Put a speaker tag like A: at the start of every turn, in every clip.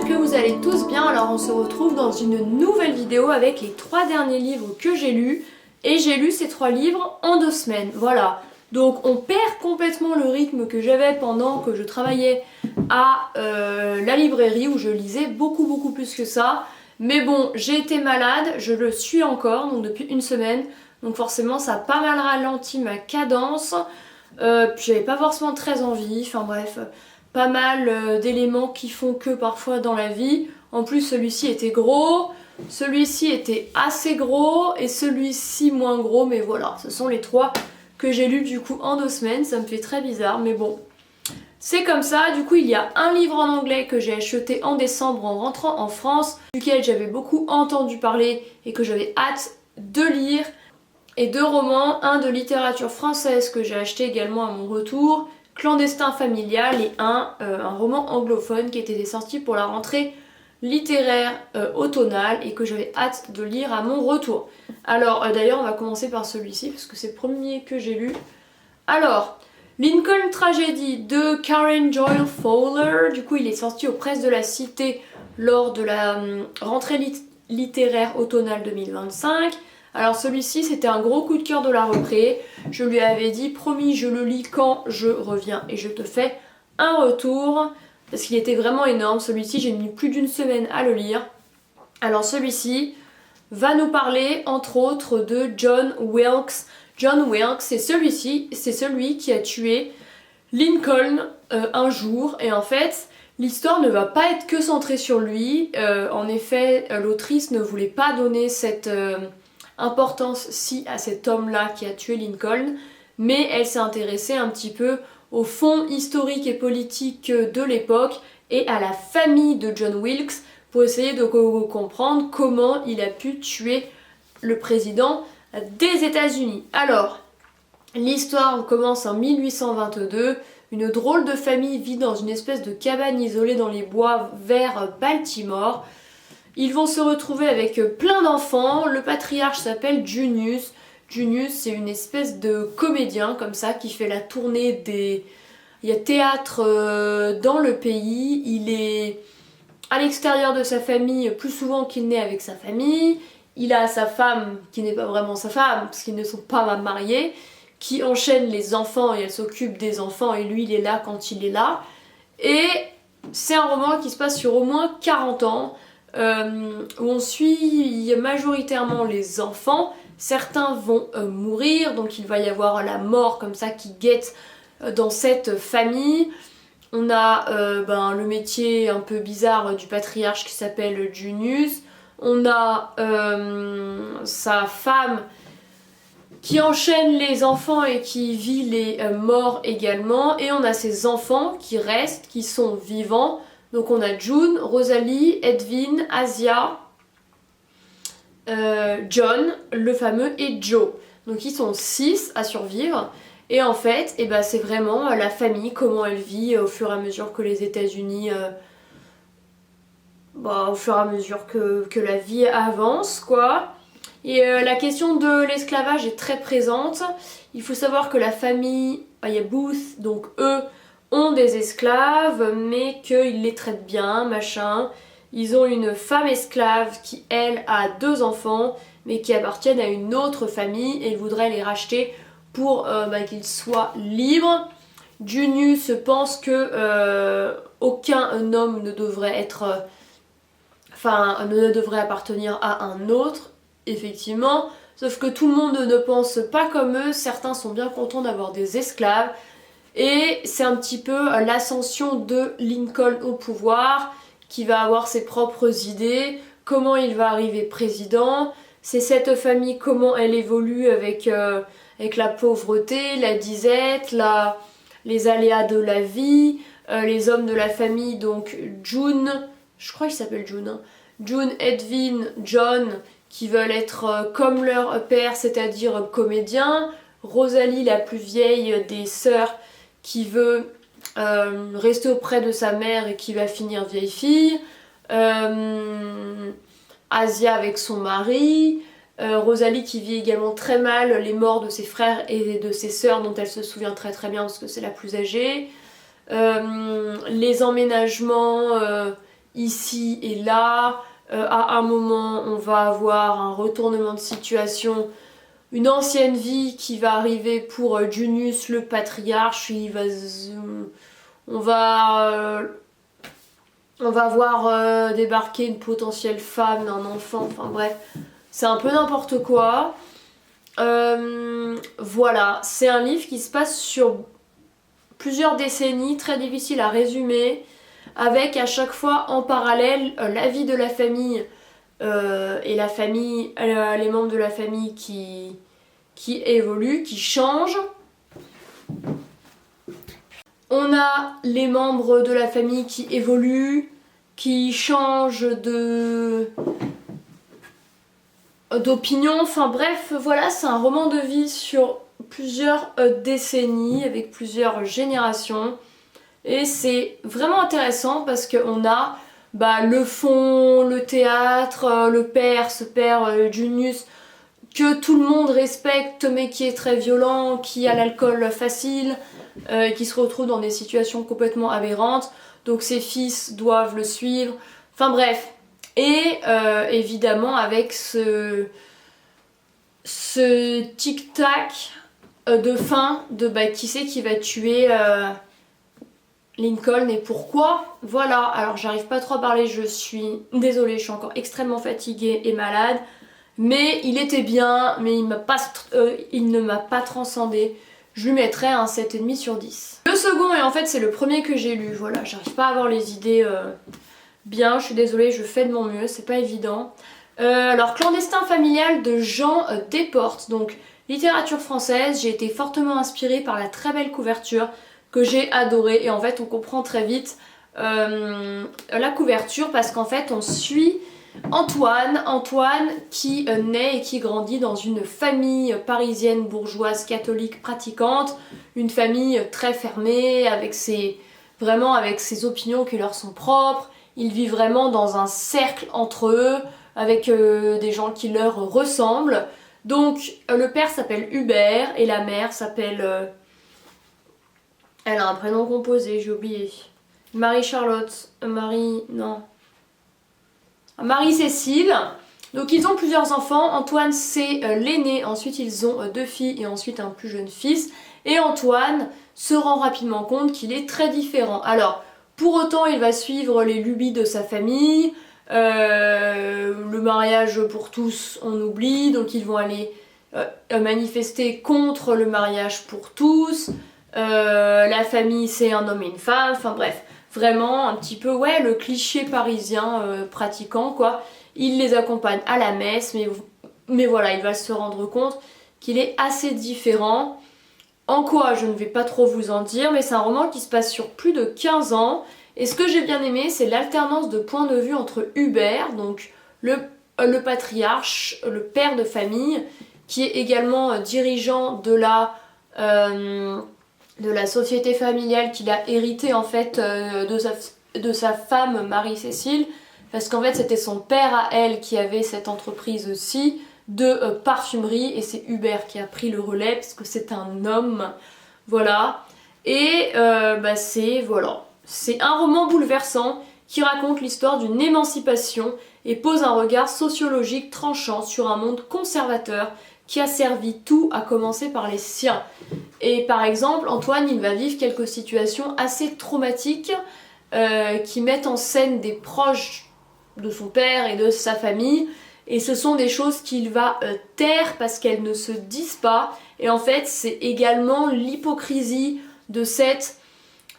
A: que vous allez tous bien. Alors on se retrouve dans une nouvelle vidéo avec les 3 derniers livres que j'ai lus. Et j'ai lu ces 3 livres en 2 semaines, voilà. Donc on perd complètement le rythme que j'avais pendant que je travaillais à la librairie où je lisais beaucoup plus que ça. Mais bon, j'ai été malade, je le suis encore, donc depuis une semaine. Donc forcément ça a pas mal ralenti ma cadence. Puis j'avais pas forcément très envie, enfin bref, pas mal d'éléments qui font que parfois dans la vie. En plus celui-ci était gros, celui-ci était assez gros et celui-ci moins gros, mais voilà, ce sont les 3 que j'ai lus du coup en 2 semaines, ça me fait très bizarre, mais bon. C'est comme ça, du coup il y a un livre en anglais que j'ai acheté en décembre en rentrant en France, duquel j'avais beaucoup entendu parler et que j'avais hâte de lire. Et 2 romans, un de littérature française que j'ai acheté également à mon retour, Clandestin familial, et un roman anglophone qui était sorti pour la rentrée littéraire automnale et que j'avais hâte de lire à mon retour. Alors d'ailleurs on va commencer par celui-ci parce que c'est le premier que j'ai lu. Alors, Lincoln Tragedy de Karen Joy Fowler, du coup il est sorti aux presses de la Cité lors de la rentrée littéraire automnale 2025. Alors celui-ci c'était un gros coup de cœur de la reprise, je lui avais dit promis je le lis quand je reviens et je te fais un retour parce qu'il était vraiment énorme. Celui-ci j'ai mis plus d'une semaine à le lire. Alors celui-ci va nous parler entre autres de John Wilkes. John Wilkes c'est celui qui a tué Lincoln un jour, et en fait l'histoire ne va pas être que centrée sur lui. En effet l'autrice ne voulait pas donner cette importance à cet homme-là qui a tué Lincoln, mais elle s'est intéressée un petit peu au fond historique et politique de l'époque et à la famille de John Wilkes pour essayer de comprendre comment il a pu tuer le président des États-Unis. Alors, l'histoire commence en 1822. Une drôle de famille vit dans une espèce de cabane isolée dans les bois vers Baltimore. Ils vont se retrouver avec plein d'enfants. Le patriarche s'appelle Junius. Junius, c'est une espèce de comédien comme ça qui fait la tournée des... Il y a théâtre dans le pays. Il est à l'extérieur de sa famille plus souvent qu'il n'est avec sa famille. Il a sa femme qui n'est pas vraiment sa femme parce qu'ils ne sont pas mariés, qui enchaîne les enfants et elle s'occupe des enfants et lui il est là quand il est là. Et c'est un roman qui se passe sur au moins 40 ans. Où on suit majoritairement les enfants. Certains vont mourir, donc il va y avoir la mort comme ça qui guette dans cette famille. On a le métier un peu bizarre du patriarche qui s'appelle Junius. On a sa femme qui enchaîne les enfants et qui vit les morts également. Et on a ses enfants qui restent, qui sont vivants. Donc on a June, Rosalie, Edwin, Asia, John, le fameux, et Joe. Donc ils sont 6 à survivre. Et en fait, c'est vraiment la famille, comment elle vit au fur et à mesure que les États-Unis... au fur et à mesure que la vie avance, quoi. Et la question de l'esclavage est très présente. Il faut savoir que la famille, il y a Booth, donc eux... ont des esclaves mais qu'ils les traitent bien, machin. Ils ont une femme esclave qui elle a 2 enfants mais qui appartiennent à une autre famille et ils voudraient les racheter pour qu'ils soient libres. Junius pense que aucun homme ne devrait être... ne devrait appartenir à un autre, effectivement. Sauf que tout le monde ne pense pas comme eux, certains sont bien contents d'avoir des esclaves. Et c'est un petit peu l'ascension de Lincoln au pouvoir, qui va avoir ses propres idées, comment il va arriver président. C'est cette famille, comment elle évolue avec la pauvreté, la disette, les aléas de la vie, les hommes de la famille, donc June, je crois qu'il s'appelle June, hein. June, Edwin, John, qui veulent être comme leur père, c'est-à-dire comédiens. Rosalie, la plus vieille des sœurs, qui veut rester auprès de sa mère et qui va finir vieille fille. Asia avec son mari. Rosalie qui vit également très mal les morts de ses frères et de ses sœurs dont elle se souvient très bien parce que c'est la plus âgée. Les emménagements ici et là. À un moment, on va avoir un retournement de situation, une ancienne vie qui va arriver pour Junius, le patriarche. On va, on va voir débarquer une potentielle femme d'un enfant. Enfin bref, c'est un peu n'importe quoi. Voilà, c'est un livre qui se passe sur plusieurs décennies, très difficile à résumer, avec à chaque fois en parallèle la vie de la famille et la famille, les membres de la famille qui évoluent, qui changent. On a les membres de la famille qui évoluent, qui changent d'opinion, enfin bref, voilà, c'est un roman de vie sur plusieurs décennies, avec plusieurs générations. Et c'est vraiment intéressant parce qu'on a le fond, le théâtre, le père, ce père Junius, que tout le monde respecte mais qui est très violent, qui a l'alcool facile, qui se retrouve dans des situations complètement aberrantes. Donc ses fils doivent le suivre. Enfin bref. Et évidemment avec ce tic-tac de fin de qui c'est qui va tuer Lincoln et pourquoi. Voilà, alors j'arrive pas trop à parler, je suis désolée, je suis encore extrêmement fatiguée et malade. Mais il était bien, mais il ne m'a pas transcendé. Je lui mettrais un 7,5 sur 10. Le second, et en fait c'est le premier que j'ai lu, voilà, j'arrive pas à avoir les idées bien, je suis désolée, je fais de mon mieux, c'est pas évident. Alors, Clandestin familial de Jean Desportes, donc littérature française, j'ai été fortement inspirée par la très belle couverture que j'ai adorée, et en fait on comprend très vite la couverture parce qu'en fait on suit Antoine qui naît et qui grandit dans une famille parisienne bourgeoise catholique pratiquante, une famille très fermée avec ses opinions qui leur sont propres. Ils vivent vraiment dans un cercle entre eux avec des gens qui leur ressemblent. Donc le père s'appelle Hubert et la mère s'appelle... elle a un prénom composé, j'ai oublié. Marie-Charlotte, Marie-Cécile. Donc ils ont plusieurs enfants. Antoine c'est l'aîné, ensuite ils ont 2 filles et ensuite un plus jeune fils. Et Antoine se rend rapidement compte qu'il est très différent. Alors, pour autant il va suivre les lubies de sa famille. Le mariage pour tous on oublie, donc ils vont aller manifester contre le mariage pour tous. La famille c'est un homme et une femme, enfin bref, vraiment un petit peu le cliché parisien pratiquant quoi. Il les accompagne à la messe, mais voilà, il va se rendre compte qu'il est assez différent. En quoi, je ne vais pas trop vous en dire, mais c'est un roman qui se passe sur plus de 15 ans. Et ce que j'ai bien aimé, c'est l'alternance de points de vue entre Hubert, donc le patriarche, le père de famille, qui est également dirigeant de la société familiale qu'il a hérité en fait de sa femme Marie-Cécile, parce qu'en fait c'était son père à elle qui avait cette entreprise-ci de parfumerie et c'est Hubert qui a pris le relais parce que c'est un homme, voilà. Et c'est un roman bouleversant qui raconte l'histoire d'une émancipation et pose un regard sociologique tranchant sur un monde conservateur qui a servi tout à commencer par les siens. Et par exemple, Antoine, il va vivre quelques situations assez traumatiques qui mettent en scène des proches de son père et de sa famille. Et ce sont des choses qu'il va taire parce qu'elles ne se disent pas. Et en fait, c'est également l'hypocrisie de cette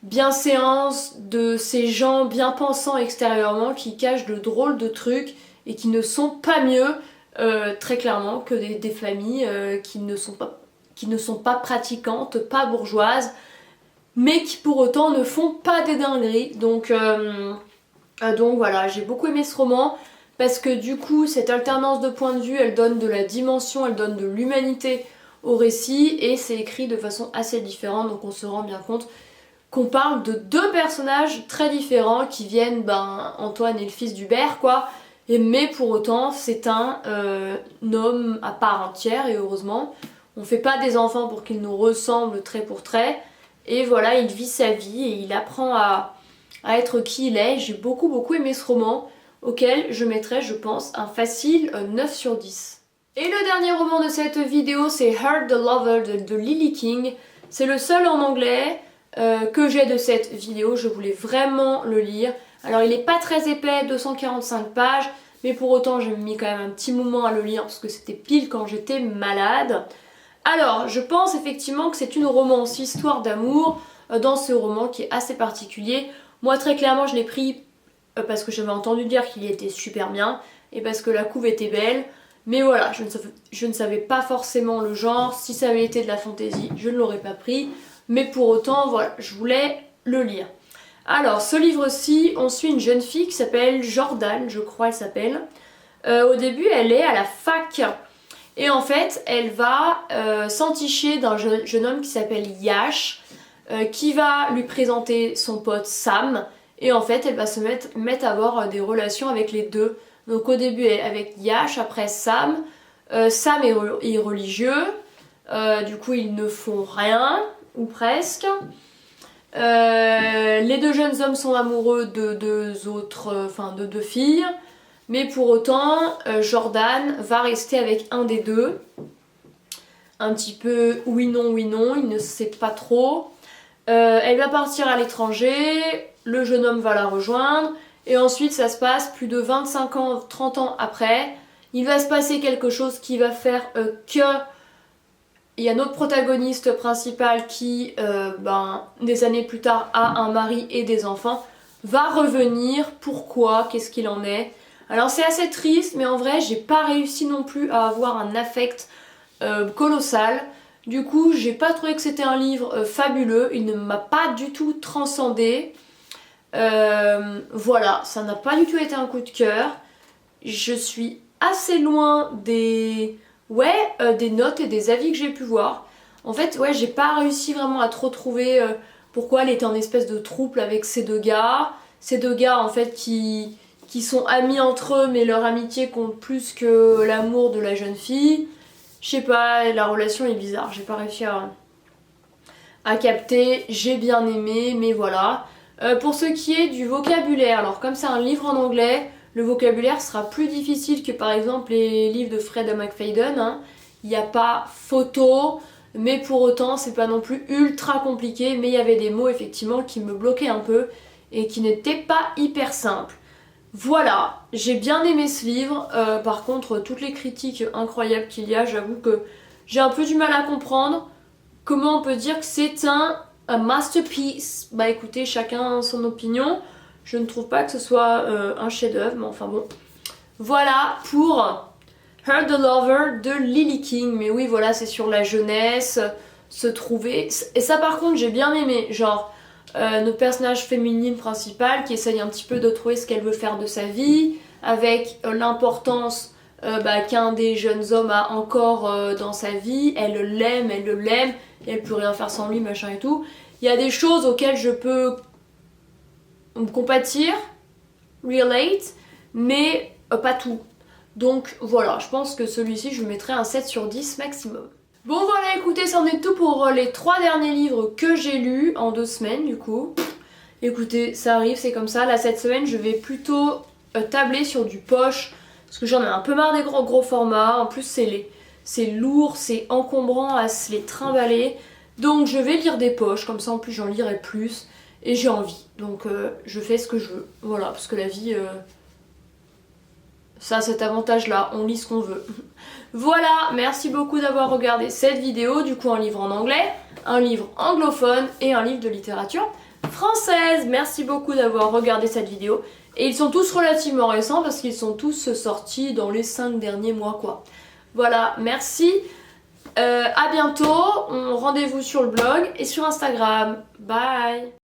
A: bienséance, de ces gens bien pensants extérieurement qui cachent de drôles de trucs et qui ne sont pas mieux, très clairement, que des familles qui ne sont pas pratiquantes, pas bourgeoises, mais qui pour autant ne font pas des dingueries. Donc voilà, j'ai beaucoup aimé ce roman parce que du coup cette alternance de points de vue elle donne de la dimension, elle donne de l'humanité au récit et c'est écrit de façon assez différente, donc on se rend bien compte qu'on parle de 2 personnages très différents qui viennent, Antoine est le fils d'Hubert quoi, mais pour autant c'est un homme à part entière et heureusement on fait pas des enfants pour qu'ils nous ressemblent trait pour trait et voilà il vit sa vie et il apprend à à être qui il est. J'ai beaucoup aimé ce roman, auquel je mettrais, je pense, un facile 9 sur 10. Et le dernier roman de cette vidéo, c'est Heart the Lover de Lily King. C'est le seul en anglais que j'ai de cette vidéo, je voulais vraiment le lire. Alors il est pas très épais, 245 pages, mais pour autant j'ai mis quand même un petit moment à le lire parce que c'était pile quand j'étais malade. Alors je pense effectivement que c'est une romance histoire d'amour dans ce roman qui est assez particulier. Moi très clairement je l'ai pris parce que j'avais entendu dire qu'il était super bien et parce que la couve était belle. Mais voilà, je ne savais pas forcément le genre. Si ça avait été de la fantasy, je ne l'aurais pas pris. Mais pour autant, voilà, je voulais le lire. Alors, ce livre-ci, on suit une jeune fille qui s'appelle Jordan, je crois elle s'appelle. Au début, elle est à la fac. Et en fait, elle va s'enticher d'un jeune homme qui s'appelle Yash, qui va lui présenter son pote Sam. Et en fait, elle va se mettre à avoir des relations avec les deux. Donc au début, elle est avec Yash, après Sam. Sam est religieux. Du coup, ils ne font rien, ou presque. Les deux jeunes hommes sont amoureux de deux filles, mais pour autant Jordan va rester avec un des deux, un petit peu oui non, il ne sait pas trop. Elle va partir à l'étranger, le jeune homme va la rejoindre, et ensuite ça se passe plus de 25 ans, 30 ans après, il va se passer quelque chose qui va faire que il y a notre protagoniste principal qui, des années plus tard, a un mari et des enfants, va revenir. Pourquoi? Qu'est-ce qu'il en est? Alors c'est assez triste, mais en vrai, j'ai pas réussi non plus à avoir un affect colossal. Du coup, j'ai pas trouvé que c'était un livre fabuleux. Il ne m'a pas du tout transcendé. Voilà, ça n'a pas du tout été un coup de cœur. Je suis assez loin des notes et des avis que j'ai pu voir. En fait, j'ai pas réussi vraiment à trop trouver pourquoi elle était en espèce de trouble avec ces deux gars. Ces deux gars, en fait, qui sont amis entre eux, mais leur amitié compte plus que l'amour de la jeune fille. Je sais pas, la relation est bizarre. J'ai pas réussi à capter. J'ai bien aimé, mais voilà. Pour ce qui est du vocabulaire, alors comme c'est un livre en anglais, le vocabulaire sera plus difficile que par exemple les livres de Fred McFadden. Hein. Il n'y a pas photo, mais pour autant c'est pas non plus ultra compliqué, mais il y avait des mots effectivement qui me bloquaient un peu et qui n'étaient pas hyper simples. Voilà, j'ai bien aimé ce livre. Par contre, toutes les critiques incroyables qu'il y a, j'avoue que j'ai un peu du mal à comprendre comment on peut dire que c'est un masterpiece. Bah écoutez, chacun son opinion. Je ne trouve pas que ce soit un chef-d'œuvre, mais enfin bon. Voilà pour Heart the Lover de Lily King. Mais oui, voilà, c'est sur la jeunesse, se trouver. Et ça, par contre, j'ai bien aimé. Genre, notre personnage féminine principale qui essaye un petit peu de trouver ce qu'elle veut faire de sa vie, avec l'importance qu'un des jeunes hommes a encore dans sa vie. Elle l'aime, et elle peut rien faire sans lui, machin et tout. Il y a des choses auxquelles je peux me compatir, relate, mais pas tout. Donc voilà, je pense que celui-ci, je mettrai un 7 sur 10 maximum. Bon voilà, écoutez, c'en est tout pour les 3 derniers livres que j'ai lus en 2 semaines du coup. Écoutez, ça arrive, c'est comme ça. Là, cette semaine, je vais plutôt tabler sur du poche, parce que j'en ai un peu marre des gros formats. En plus, c'est lourd, c'est encombrant à se les trimballer. Donc je vais lire des poches, comme ça en plus j'en lirai plus. Et j'ai envie, donc je fais ce que je veux. Voilà, parce que la vie, ça a cet avantage-là, on lit ce qu'on veut. Voilà, merci beaucoup d'avoir regardé cette vidéo. Du coup, un livre en anglais, un livre anglophone et un livre de littérature française. Merci beaucoup d'avoir regardé cette vidéo. Et ils sont tous relativement récents parce qu'ils sont tous sortis dans les 5 derniers mois, quoi. Voilà, merci. À bientôt. Rendez-vous sur le blog et sur Instagram. Bye!